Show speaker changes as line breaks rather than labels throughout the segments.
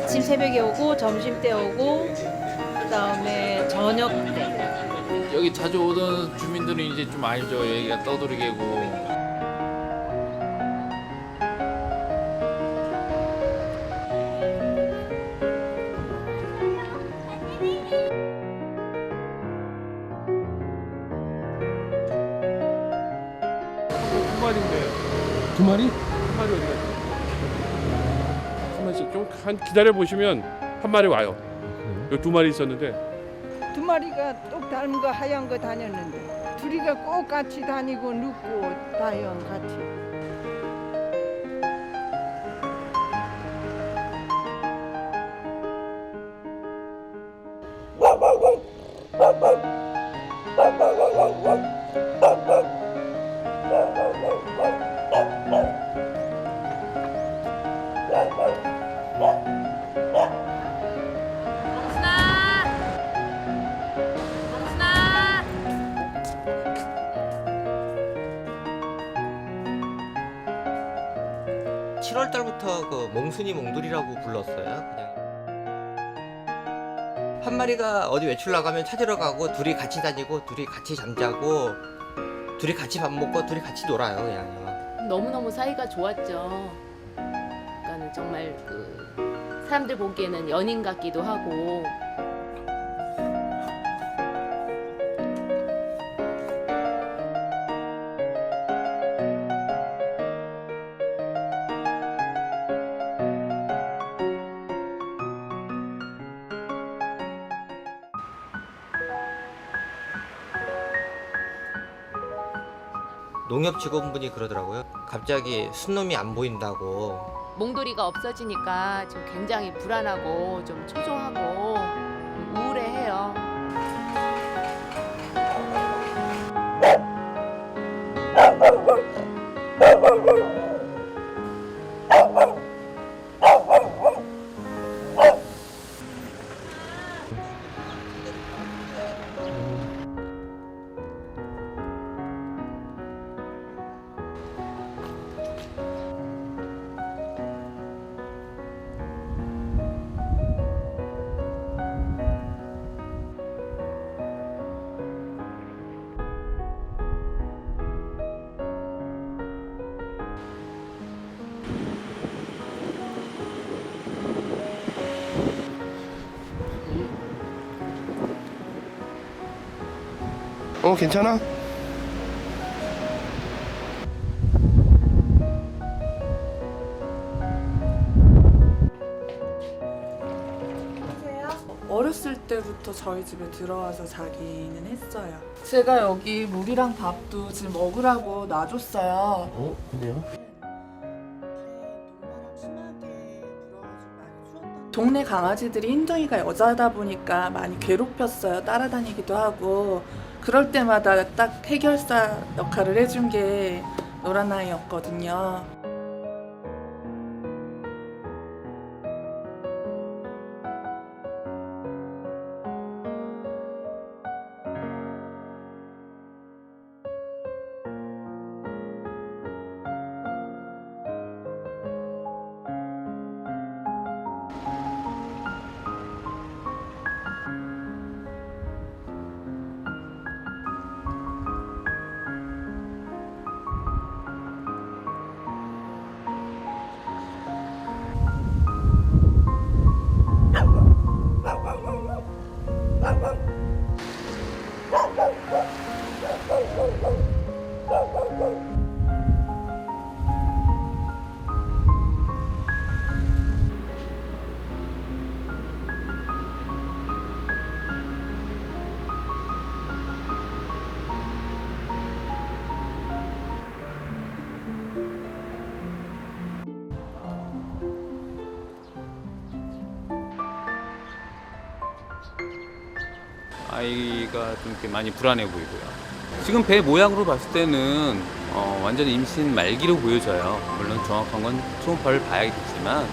아침 새벽에 오고 점심 때 오고 그다음에 저녁 때.
여기 자주 오던 주민들은 이제 좀 알죠. 여기가 떠돌이개고.
한 마리인데.
두 마리?
한 마리 어디 갔지? 한 마리씩 좀 기다려 보시면 한 마리 와요. 여기 두 마리 있었는데
두 마리가 똑 닮은 거 하얀 거 다녔는데 둘이가 꼭 같이 다니고 눕고 다요 같이.
아, 7월 달부터 그 몽순이 몽돌이라고 불렀어요. 그냥 한 마리가 어디 외출 나가면 찾으러 가고 둘이 같이 다니고 둘이 같이 잠자고 둘이 같이 밥 먹고 둘이 같이 놀아요. 그냥
너무너무 사이가 좋았죠. 그러니까 정말 그 사람들 보기에는 연인 같기도 하고.
농협 직원분이 그러더라고요. 갑자기 순놈이 안 보인다고.
몽돌이가 없어지니까 좀 굉장히 불안하고 좀 초조하고 우울해해요.
괜찮아?
어렸을 때부터 저희 집에 들어와서 자기는 했어요. 제가 여기 물이랑 밥도 지금 먹으라고 놔줬어요.
그래요?
동네 강아지들이 흰둥이가 여자다 보니까 많이 괴롭혔어요. 따라다니기도 하고. 그럴 때마다 딱 해결사 역할을 해준 게 노란아이였거든요.
아이가 좀 이렇게 많이 불안해 보이고요. 지금 배 모양으로 봤을 때는 완전히 임신 말기로 보여져요. 물론 정확한 건 초음파를 봐야겠지만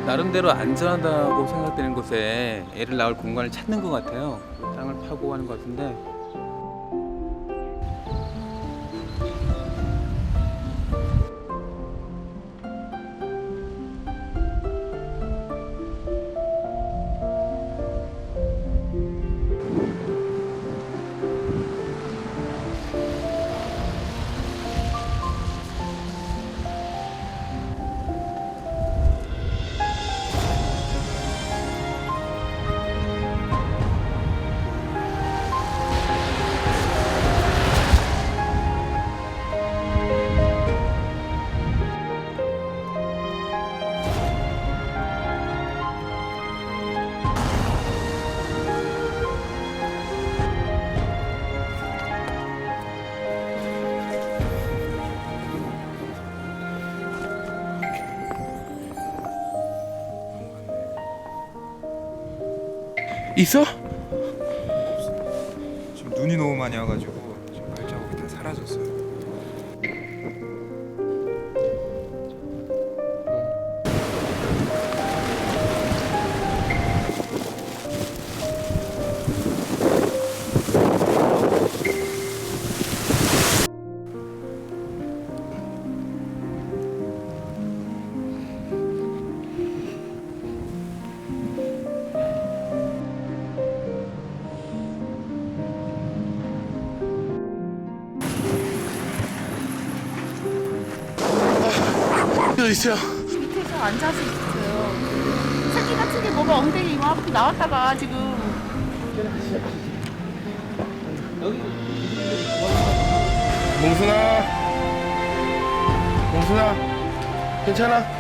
나름대로 안전하다고 생각되는 곳에 애를 낳을 공간을 찾는 것 같아요. 땅을 파고 하는 것 같은데
있어?
지금 눈이 너무 많이 와가지고 지금 발자국이 다 사라졌어요.
여기 있어요.
밑에서 앉아서 있어요. 새끼 같은 게 뭐가 엉덩이 이만큼 나왔다가 지금.
몽순아. 몽순아. 괜찮아?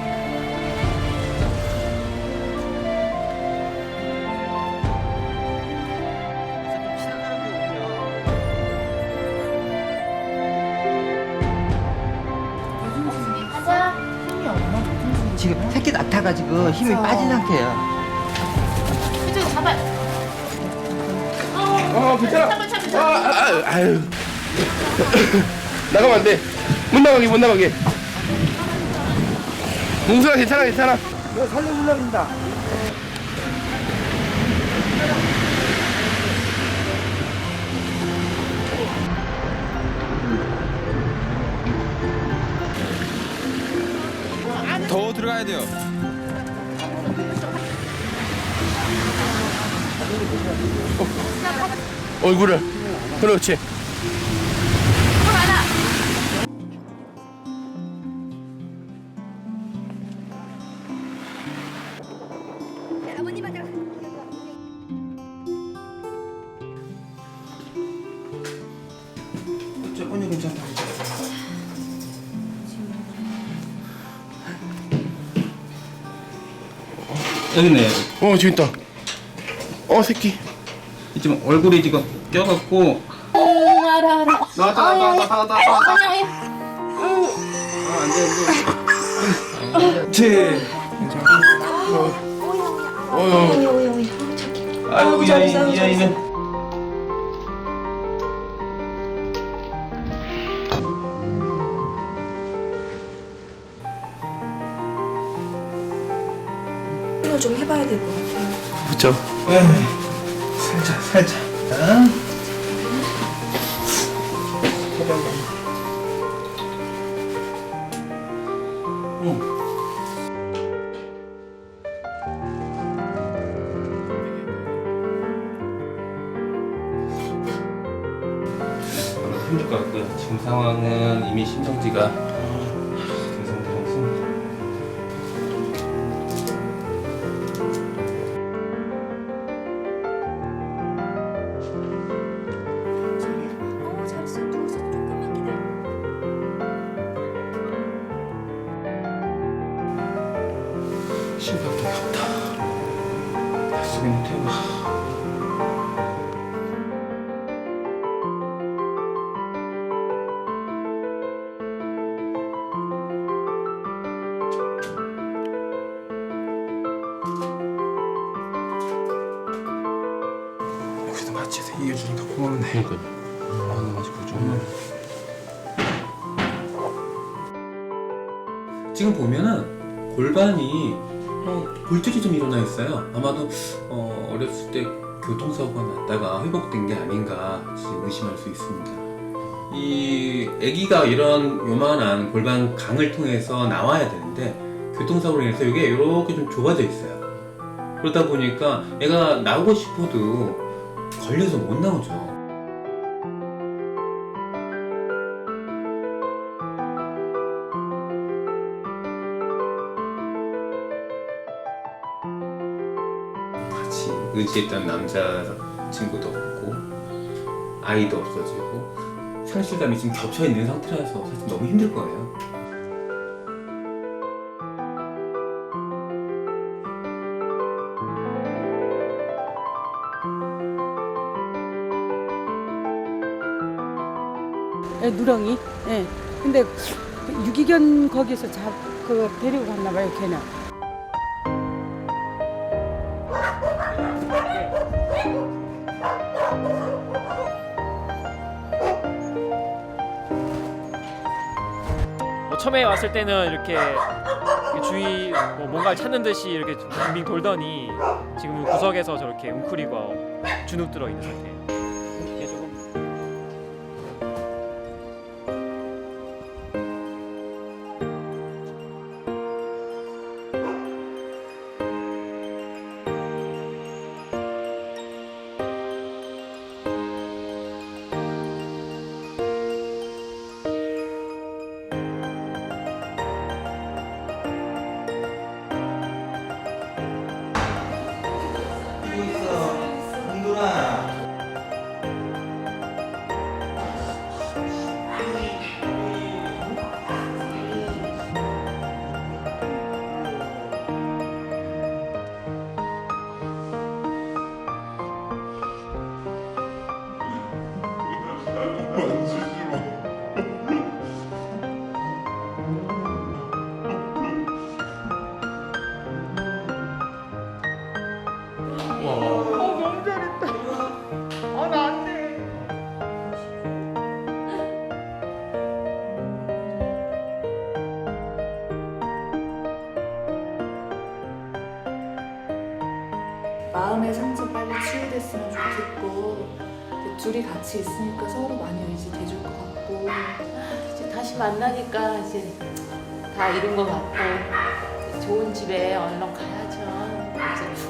지금 새끼 낳다가지고 힘이 빠진 상태예요.
그쪽 잡아.
괜찮아. 아유. 나가면 안 돼. 못 나가게, 못 나가게. 몽순아, 괜찮아, 괜찮아.
너 살려주려 한다.
더 들어가야 돼요.
얼굴을. 그렇지.
언니 괜찮다.
여기 있네.
지금 있다. 새끼.
지금 얼굴이 지금 껴갖고. 나왔다. 제. 아이고 이 아이는.
좀 해봐야 될 것 같아요.
그렇죠.
살짝.
힘들 것 같고요. 지금 상황은 이미 심정지가 그 상태라서.
잘했어. 누워서 조금만 기다려.
심박동이 없다.
속에는 태워.
여기서 마취해서 이겨주니까 고맙네.
그러니까요.
맞고 좀.
지금 보면은 골반이 골절이 좀 일어나 있어요. 아마도 어렸을 때 교통사고가 났다가 회복된 게 아닌가 지금 의심할 수 있습니다. 이 아기가 이런 요만한 골반 강을 통해서 나와야 되는데 교통사고로 인해서 이게 이렇게 좀 좁아져 있어요. 그러다 보니까 애가 나오고 싶어도 걸려서 못 나오죠. 같이 의지했던 남자 친구도 없고 아이도 없어지고 상실감이 지금 겹쳐 있는 상태라서 사실 너무 힘들 거예요.
누렁이. 예. 근데 유기견 거기서 데리고 갔나 봐요, 걔는.
처음에 왔을 때는 이렇게 주위 뭔가를 찾는 듯이 이렇게 빙빙 돌더니 지금 구석에서 저렇게 웅크리고 주눅 들어 있는 상태예요. 이게 조금
너무 잘했다. 나 안 돼.
마음의 상처 빨리 치유됐으면 좋겠고 둘이 같이 있으니까 서로 많이 의지돼줄 것 같고
이제 다시 만나니까 이제 다 이룬 것 같고 좋은 집에 얼른 가야죠. 이제